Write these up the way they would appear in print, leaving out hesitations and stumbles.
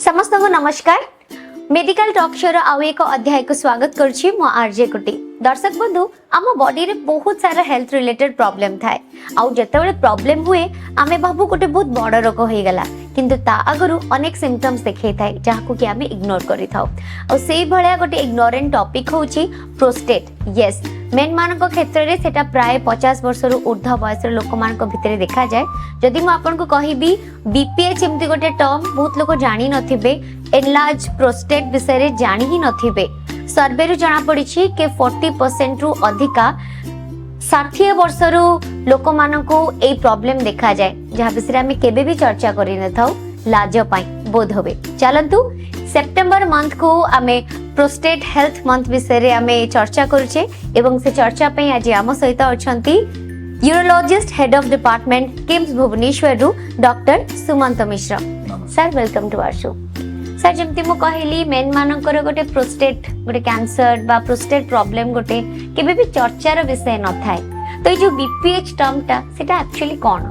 समस्त को नमस्कार। मेडिकल टॉक शो आउ एक अध्याय को स्वागत करुछि मो आरजे कोटी। दर्शक बंधु आम बॉडी रे बहुत सारा हेल्थ रिलेटेड प्रॉब्लम थाए आउ जतबेले प्रॉब्लम हुए आमे भाबु गोटे बहुत बड़ रोग हो गला किंतु ता आगरु अनेक सिम्पटम्स देखै थाए जाहाकू कि आमे इग्नोर करि थाउ और सेही भलिया गोटे इग्नोरेंट टॉपिक होछि प्रोस्टेट। यस, मेन मानक क्षेत्र रे सेटा प्राय 50 वर्ष रु ऊर्ध्व बयस लोक मानक भितरे देखा जाए। जदि मु आपन को कहिबी बीपीएच एमती गोटे टर्म बहुत लोक जानि नथिबे, एनलार्ज प्रोस्टेट विषय रे जानि ही नथिबे। सर्वे रु जाना पड़ी कि 40% रु अधिका 60 वर्ष रु लोक मानक ए प्रॉब्लम देखा जाए जहाँ विषय आम केबे भी चर्चा करि न थाउ लाज पाई बोध होबे। चलंतु सेप्टेम्बर मंथ को आमे प्रोस्टेट हेल्थ मंथ विषय रे आमे चर्चा करूचे एवं से चर्चा पे आज आम सहित अछंती urologist head of department KIMS Bhubaneswar रु doctor Sumanta Mishra. Sir welcome to our show. Sir जमती मु कहली मेन मानकर गोटे प्रोस्टेट गोटे कैंसर बा प्रोस्टेट प्रॉब्लम गोटे केबे भी चर्चार विषय न थाए, तो ये जो बीपीएच टर्म टा सेटा एक्चुअली कोन?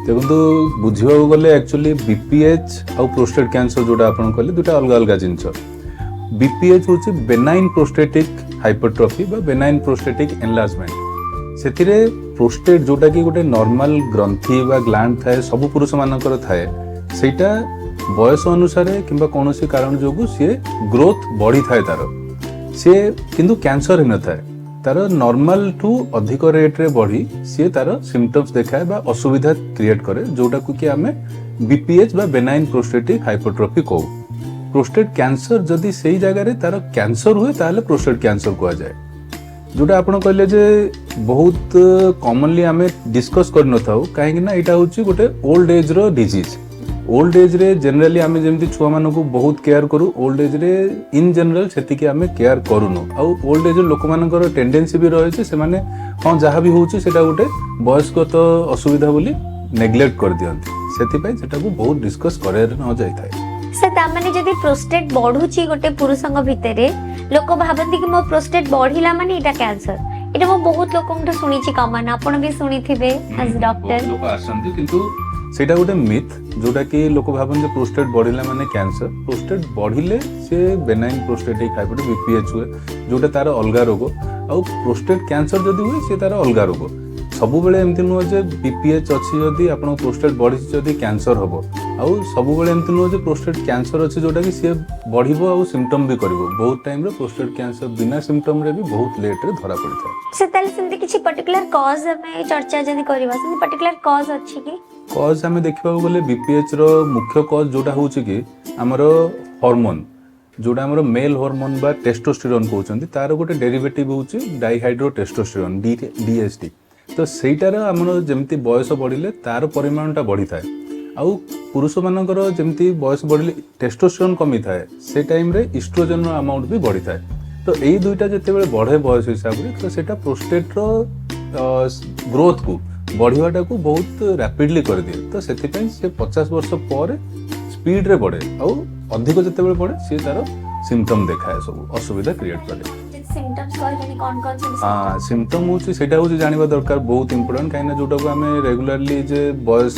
देखो बुझा गले एक्चुअली बीपीएच आउ प्रोस्टेट कैंसर जोटा आपन कहले दुटा अलग अलग जिंस। बीपीएच होची बेनाइन प्रोस्टेटिक हाइपरट्रॉफी बा बेनाइन प्रोस्टेटिक एनलार्जमेंट। सेथिरे प्रोस्टेट जोटा कि गोटे नॉर्मल ग्रंथि बा ग्लैंड थाए सब पुरुष मानकर थाए, सेटा बयस अनुसार किंबा कौनसी कारण जोगु सी ग्रोथ बढ़ी थाए तार सी किंतु कैंसर ही न थाए, तार नॉर्मल टू अधिक रेट रे बढ़ी सी तार सिम्पटम्स देखाए बा असुविधा क्रिएट करे जोटा को कि आमे बीपीएच बा बेनाइन प्रोस्टेटिक हाइपरट्रॉफी कहू। प्रोस्टेट कैंसर जदि सेही जगह रे तार कैंसर हुए ताले प्रोस्टेट कैंसर कहा जाए। जोटा आपण कहले जे बहुत कॉमनली आमे डिस्कस कर न थाउ काहे ना एटा होची गोटे ओल्ड एज रो डिजीज। ओल्ड एज रे जनरली आमे जेमति छुआ मानक बहुत केयर करू, ओल्ड एज रे इन जनरल सेति कि आमे केयर करूनो। आ ओल्ड एज लोक मानकर टेंडेंसी भी रहे छे सेमाने हां जहां भी होची सेटा गोटे वयस्कत असुविधा बोली नेग्लेक्ट कर दियंती, सेति पय सेटा को बहुत डिस्कस करे न जाय थाए। से ता माने जदि प्रोस्टेट बढ़ुची गोटे पुरुषंग भितरे लोक भाबंती कि मो प्रोस्टेट बढ़िला माने एटा कैंसर। एटा मो बहुत लोकंठ सुनिछि कमन, आपण भी सुनिथिबे एज डॉक्टर। लोक आसंती किंतु सेटा गोटे मिथ जोटा कि लोक भाबन जे प्रोस्टेट बढ़िला माने कैंसर। प्रोस्टेट बढ़िले से बेनाइन प्रोस्टेटिक हाइपरट्रॉफी बीपीएच हुए जोटा तार अलगा रोग, आउ प्रोस्टेट कैंसर जदि हुए से तार अलगा रोग। सबु बेले एमति नुह जे बीपीएच अछि जदि आपण प्रोस्टेट बढ़ी जदि कैंसर हबो, आउ सबु बेले एमति नुह जे प्रोस्टेट कैंसर अछि जोटा कि से बढ़िबो आउ सिम्पटम भी करबो। बहुत टाइम रे प्रोस्टेट कैंसर बिना सिम्पटम रे भी बहुत लेट रे धरा पड़ि थाए। से ताले सिंधि किछि पर्टिकुलर कॉज में चर्चा जदि करबा सिंधि पर्टिकुलर कॉज अछि कि कॉज आमे देखिबा गले बीपीएच रो मुख्य कॉज जोटा होउछि कि हमर हार्मोन जोटा हमर मेल हार्मोन बा टेस्टोस्टेरोन कहउछन्ती तार गोटे डेरिवेटिव होउछि डाइहाइड्रो टेस्टोस्टेरोन डीएसटी। तो सेटार हमर जेमति बयस बढ़िले तार परिमाणटा बढ़ी थाए, आउ पुरुष मानकर जेमति बयस बढ़िले टेस्टोस्टेरोन कमी थाए से टाइम रे इस्ट्रोजन रो अमाउंट भी बढ़ी थाए। तो एई दुईटा जते बेले बढ़े बयस हिसाब रे तो सेटा प्रोस्टेट रो ग्रोथ को बढ़िवाटा को बहुत रैपिडली कर दिए। तो सेति पय से 50 वर्ष पर स्पीड रे बढ़े आउ अधिक जते बेले बढ़े से तार सिम्पटम देखाए सब असुविधा क्रिएट करे। सिम्पटम्स कहले कोन से हां सिम्पटम होची सेटा होची जानिबा दरकार बहुत इंपोर्टेंट काइना जोटा को हमें रेगुलरली जे बयस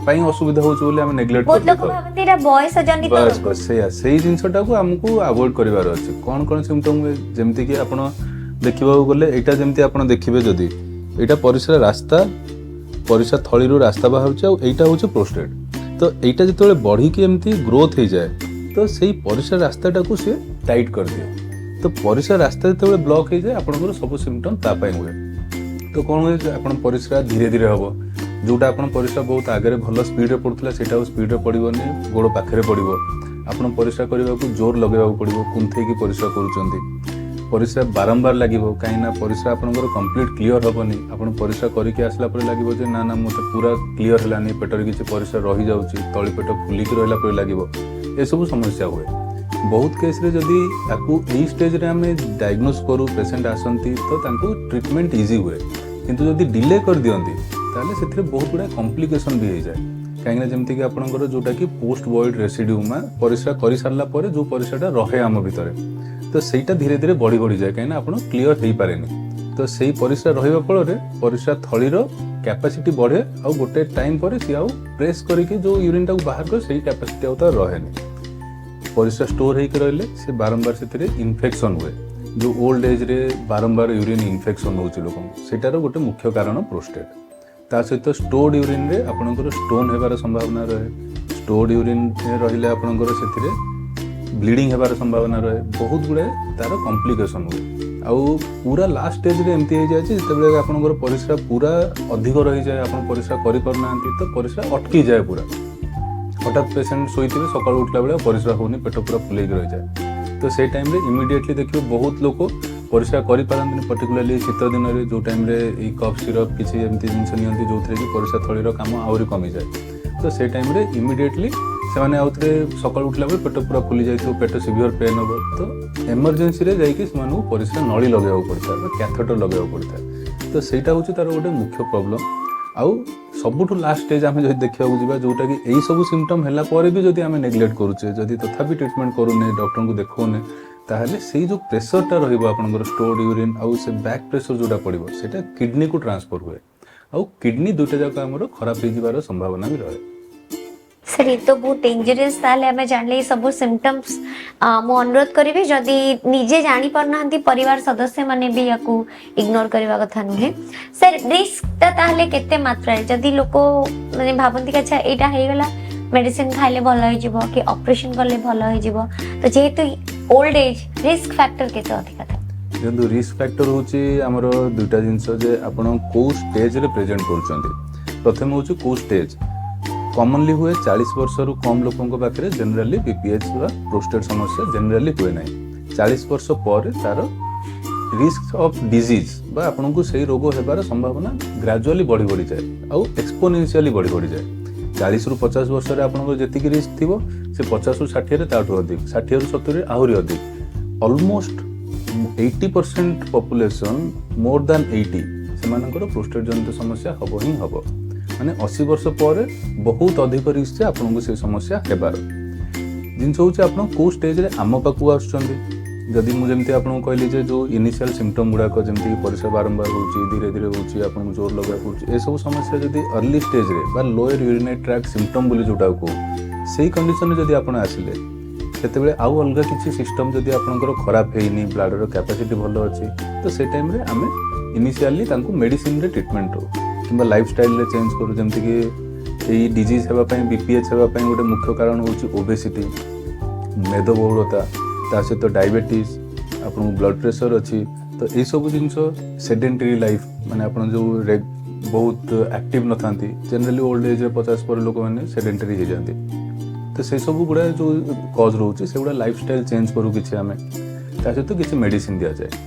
पई असुविधा होची बोले हम नेग्लेक्ट कर बहुत लोक भाबंती एटा बयस जनित बस सेही जिंसटा को हमको अवॉइड करिवार अछि। कोन सिम्पटम जेमति कि आपण देखिबा गले एटा जेमति आपण देखिबे जदी एटा परिसरा रास्ता परिसरा थळी रो रास्ता बाहर छ एटा होची प्रोस्टेट। तो एटा जतले बढ़ी के एमती ग्रोथ हो जाए तो सेही परिसरा रास्ताटा को से टाइट कर दिए। तो परिसरा रास्ता जतले ब्लॉक हो जाए आपनकर सब सिम्पटम ता पय हुए। तो कोन होय आपण परिसरा धीरे धीरे हबो जोटा आपण परिसरा बहुत आगे भल स्पीड रे पड़थला सेटा स्पीड रे पड़िबोनी गोड़ पाखरे पड़िबो। आपण परिसरा करबा को जोर लगाबा पड़िबो, कुंथै की परिसरा करूचंती परिसरा बारंबार लागिबो काइना परिसरा आपनकर कंप्लीट क्लियर हबनी। आपण परिसरा करिके आसला पर लागिबो जे ना ना मते पूरा क्लियर हलानी, पेटर किछि परिसरा रहि जाउची, तळी पेट फुली के रहला पर लागिबो। ए सब समस्या हुए बहुत केस रे जदी आपको ए स्टेज रे हमें डायग्नोस करू पेशेंट आसंती तो तांको ट्रीटमेंट इजी हुए, किंतु जदी डिले कर दियंती ताले सेथरे बहुत बड़ा कॉम्प्लिकेशन भी हो जाए। कहीं जमती कि आपनकर जोटा कि पोस्ट वॉइड रेसिड्यूम परिस्रा करि सारला परे जो परिस्राटा रहे आम भितरे तो सेटा धीरे धीरे बढ़ी बढ़ी जाए कहीं आप क्लीयर हो पारे। तो सेही परिस्रा रहिबा फଳରେ परिस्रा थळीर कैपेसिटी बढ़े आउ गोटे टाइम पर सी आउ प्रेस करके जो यूरिन टाକୁ बाहर कर सेही कैपेसिटी आउ तार रहेनी परिस्रा स्टोर होकर रहिले से बारंबार से इन्फेक्शन हुए जो ओल्ड एज रे बारंबार यूरिन इन्फेक्शन होउची लोकन सेटार गोटे मुख्य कारण प्रोस्टेट ता सहित स्टोर्ड यूरिन रे आपनकर स्टोन हेबार संभावना रहे स्टोर्ड यूरिन रहिले आपनकर सेथिरे ब्लीडिंग हेबार संभावना रहे बहुत गुड़े तार कॉम्प्लिकेशन हुए आउ पूरा लास्ट स्टेज रे एमती हो जाए जिते आपनकर परिस्रा पूरा अधिक रही जाए आपन परिस्रा करि परना तो परिस्रा अटकी जाए पूरा हठात पेशेंट शोइथिबे सकाळ उठला बेले परिस्रा होनी पेट पूरा फुलेक रही जाए तो से टाइम रे इमिडिएटली देखिए बहुत लोग परिस्रा करि पारंतनी पर्टिकुलरली शीत दिन रे जो टाइम रे ई कफ सिरप किछि एमती जिंस नियंती जोथरे कि परिस्रा थळीर काम आउरी कमी जाए तो से टाइम रे इमिडिएटली से माने आउथरे सकाळ उठला बेले पेट पूरा फुली जाइथो पेट सिवियर पेन हो तो इमरजेंसी रे जाई कि मानु परिस्रा नळी लगाव पड़ता है कैथेटर लगाव पड़ता है तो सेटा होची तार गोटे मुख्य प्रॉब्लम आउ सबुठु लास्ट स्टेज आम जो देखा जावा जोटा कि यही सब सिम्पटम है भी जदि आम नेग्लेक्ट करुचे जदि तथापि ट्रिटमेंट करूने डॉक्टर को देखौने ताहले से जो प्रेसरटा रहिबो आपनकर स्टोर्ड यूरिन आउ से बैक प्रेशर जोटा पड़िबो सेटा किडनी को ट्रांसफर हुए आउ किडनी दुटा जाक हमर खराब हो जिबार संभावना भी रहे सर ये तो बहुत डेंजरस ताले हमें जानले सब सिम्पटम्स मो अनुरोध करिवे जदि निजे जानी परनांती परिवार सदस्य माने भी याकू इग्नोर करबा कथा नुहे सर रिस्क ताहले केते मात्रा जदि लोको माने भाबंती का अच्छा एटा हे गला मेडिसिन खाइले भल हो जिवो कि ऑपरेशन करले भल हो जिवो तो जेहेतु ओल्ड एज रिस्क फैक्टर केते अधिक था जेंतु रिस्क फैक्टर होची हमरो दुटा जिंस जे आपण को स्टेज रे प्रेजेंट करछंती प्रथम होची को स्टेज कॉमनली हुए 40 वर्ष रु कम लोकों पाखे जनरली बीपीएच वा प्रोस्टेट समस्या जनरली हुए ना 40 वर्ष पर तार रिस्क ऑफ डिजीज बा आपन को सही रोग हेबार संभावना ग्रेजुअली बढ़ी बढ़ी जाए आउ एक्सपोनेंशियली बढ़ी बढ़ी जाए 40 रु 50 वर्ष रे आपन को जेतिकी रिस्क थिबो से 50 रु 60 रे ताठो अधिक 60 रु 70 रे आहुरी अधिक ऑलमोस्ट 80% पॉपुलेशन मोर देन 80 सेमानकर प्रोस्टेट जनित समस्या हबो ही हबो माने 80 वर्ष पर बहुत अधिक रिस्क से आपन को से समस्या हेबार जिनस होचे आपन को स्टेज रे आम पाकु आछुचंदी जदि मु जेमती आपन कहली जे जो इनिशियल सिम्पटम गुडा को जेमती परिस्रा बारंबार होची धीरे धीरे होची आपन को जोर लगा होची ए सब समस्या जदि अर्ली स्टेज रे बा लोअर यूरिनरी ट्रैक्ट सिम्पटम बोली जोटा को सेही कंडीशन रे जदि आपन आसिले सेते बेले आउ अलगा किछि सिस्टम जदि आपनकर खराब हेइनी ब्लडर कैपेसिटी भलो अछि तो से टाइम रे आमे इनिशियली तांको मेडिसिन रे ट्रीटमेंट हो किंबा लाइफस्टाइल रे चेंज करू जेमति कि एई डिजीज हेबा पई बीपीएच हेबा पई गोटे मुख्य कारण होची ओबेसिटी मेदबहुलता ता सहित डायबिटीज आपन ब्लड प्रेशर अछि तो ए सब जिंस सेडेंटरी लाइफ माने आपन जो बहुत एक्टिव न थांती जनरली ओल्ड एज रे 50 पर लोक माने सेडेंटरी हे जानती तो से सब गुडा जो कॉज रहउची से गुडा लाइफस्टाइल चेंज करू किछि हमें ता सहित किछि मेडिसिन दिया जाए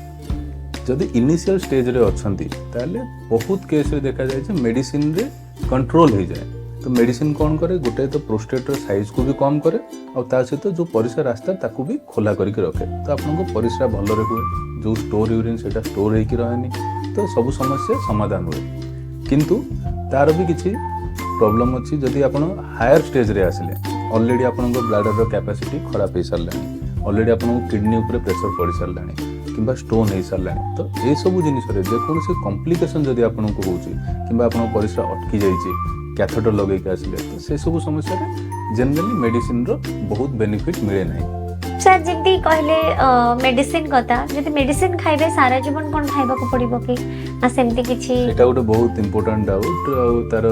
जदि इनिशियल स्टेज रे अछंती ताले बहुत केस रे देखा जाय जे मेडिसिन रे कंट्रोल हो जाए तो मेडिसिन कौन करे गोटे तो प्रोस्टेट साइज को भी कम करे और ता सहित जो परिस्रा रास्ता ताकू भी खोला करके रखे तो आपन को परिस्रा भल रे हुए जो स्टोर यूरिन सेटा स्टोर होई कि रहेनी तो सब समस्या समाधान हुए किंतु तार भी किछि प्रॉब्लम अछि जदि आपन हायर स्टेज रे आसिले ऑलरेडी आपन को ब्लडर रो कैपेसिटी खराब हे सरलानी ऑलरेडी आपन को किडनी ऊपर प्रेशर पड़ी सरलानी किंबा स्टोन हो सारा तो ये सब जिनिस जेकोसी कॉम्प्लिकेशन जदि आपन को होची किंबा आपन परिस्रा अटकी जाइए कैथेटर लगे आसिले तो से सब समस्या जनरली मेडिसिन रो बहुत बेनिफिट मिले ना सर जल्दी कहले मेडिसिन कथा जदि मेडिसिन खाइबे सारा जीवन कोन खाइबा को पड़िबो कि ना सेमती किछि एटा गोटे बहुत इंपोर्टेंट डाउट तार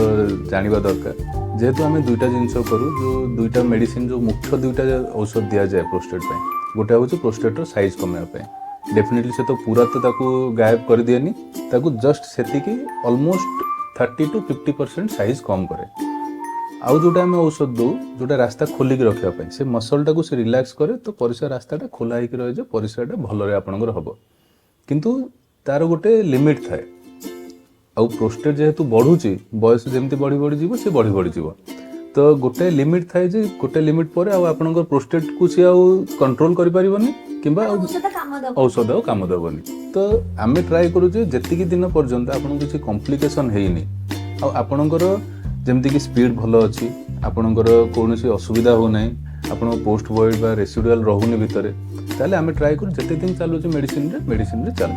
जानिबा दरकार जेहेतु आम दुईटा जिनस करू जो दुईटा मेडिसिन जो मुख्य दुईटा औषध दिया जाए प्रोस्टेट पे गोटे हूँ प्रोस्टेट साइज कमेवा डेफिनेटली से तो पूरा तो ताकू गायब कर दिएनी ताकू जस्ट सेतिकी ऑलमोस्ट 30 to 50% साइज कम करे आउ जोटा आम औषध दो जोटा रास्ता खोलिक रखा से मसलटा को से रिलैक्स करे तो परिस्रा रास्ताटा खोला होकर रहे जो परिस्राटा भलरे आपनकर हबो किंतु तार गोटे लिमिट थाए आउ प्रोस्टेट जेहेतु बढ़ुची बयस जेमती बढ़ी बढ़ी जीवो से बढ़ी बढ़ी जीवो तो गोटे लिमिट थाए जे गोटे लिमिट पर आउ आपनकर प्रोस्टेट को से आउ कंट्रोल करि परिबनी किंबा औषध काम देवनी तो आम ट्राए करूचे जेतिकी दिन पर्यंत आपन किसी कॉम्प्लिकेशन हेइनी आ आपनकर जेमती कि स्पीड भल अच्छी आपनकर कौनसी असुविधा हो ना आपन पोस्ट वॉइड बा रेसिडुअल रहूनी भितर ताले आम ट्राए करू जेते दिन चलुचे मेडिसिन रे चल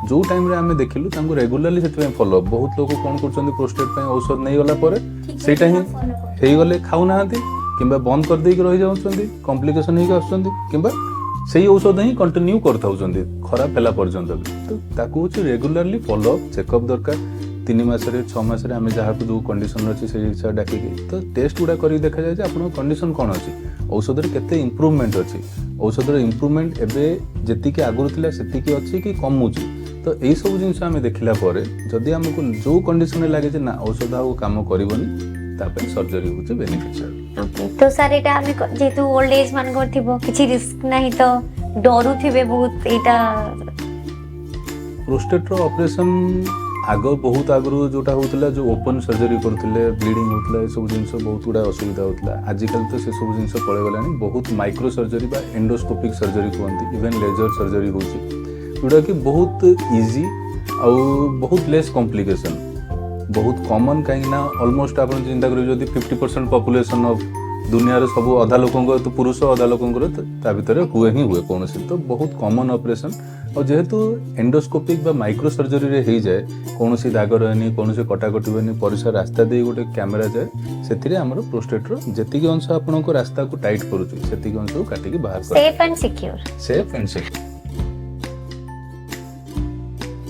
जो टाइम रे आमे देखिलु तांको रेगुलरली सेति फॉलो अप बहुत लोग कोन करछन्ती प्रोस्टेट पे औषध नै गला परे सेटा ही हेई गले खाउ नाहंती किंबा बंद कर देई रहि जाउछन्ती कॉम्प्लिकेशन हेई आछन्ती किंबा सेही औषध ही कंटिन्यू करथाउछन्ती खराब होला पर्यंत तो ताकू होची रेगुलरली फॉलो अप चेकअप दरकार 3 मासरे 6 मासरे आमे जहा को जो कंडीशन अछि से हिसाब डाकी तो टेस्ट गुडा करी देखा जाय जे आपन कंडीशन कोन अछि औषध रे केते इंप्रूवमेंट अछि औषध रे इंप्रूवमेंट एबे जति के आगुर थिला सेति के अछि कि कम होछि तो एई सब जिंस आमे देखिला परे जदि हमको जो कंडीशन रे लागे जे ना औषध आ काम करबनी तापे सर्जरी होछि बेनिफिशियल ओके तो सर एटा हमें जेतु ओल्ड एज मान को थिबो किछि रिस्क नाही तो डरू थिबे बहुत एटा प्रोस्टेट रो ऑपरेशन आग बहुत आगु जोटा होता जो ओपन सर्जरी करते ब्लीडिंग होता है सब जिन बहुत गुड़ा असुविधा होता आजिकल तो से सब जिन पड़े गला बहुत माइक्रो सर्जरी बा एंडोस्कोपिक सर्जरी कहते इवेन लेजर सर्जरी होटा कि बहुत इजी आउ बहुत लेस कॉम्प्लिकेशन बहुत कॉमन कहीं ऑलमोस्ट आप चिंता करेंगे 50% पॉपुलेशन ऑफ दुनिया रे सब अधा लोक तो पुरुष अधा लोक भीतर हुए ही हुए कौन तो बहुत कॉमन ऑपरेशन और जेहेतु एंडोस्कोपिक बा माइक्रो सर्जरी रे ही जाए कौन दाग रहे कौन कटाकटी हुए परिसर रास्ता दे गोटे कैमेरा जाए से आम प्रोस्टेट जी अंश आपण रास्ता को टाइट करुच्छे से अंश को काटिकी बाहर safe and secure safe and secure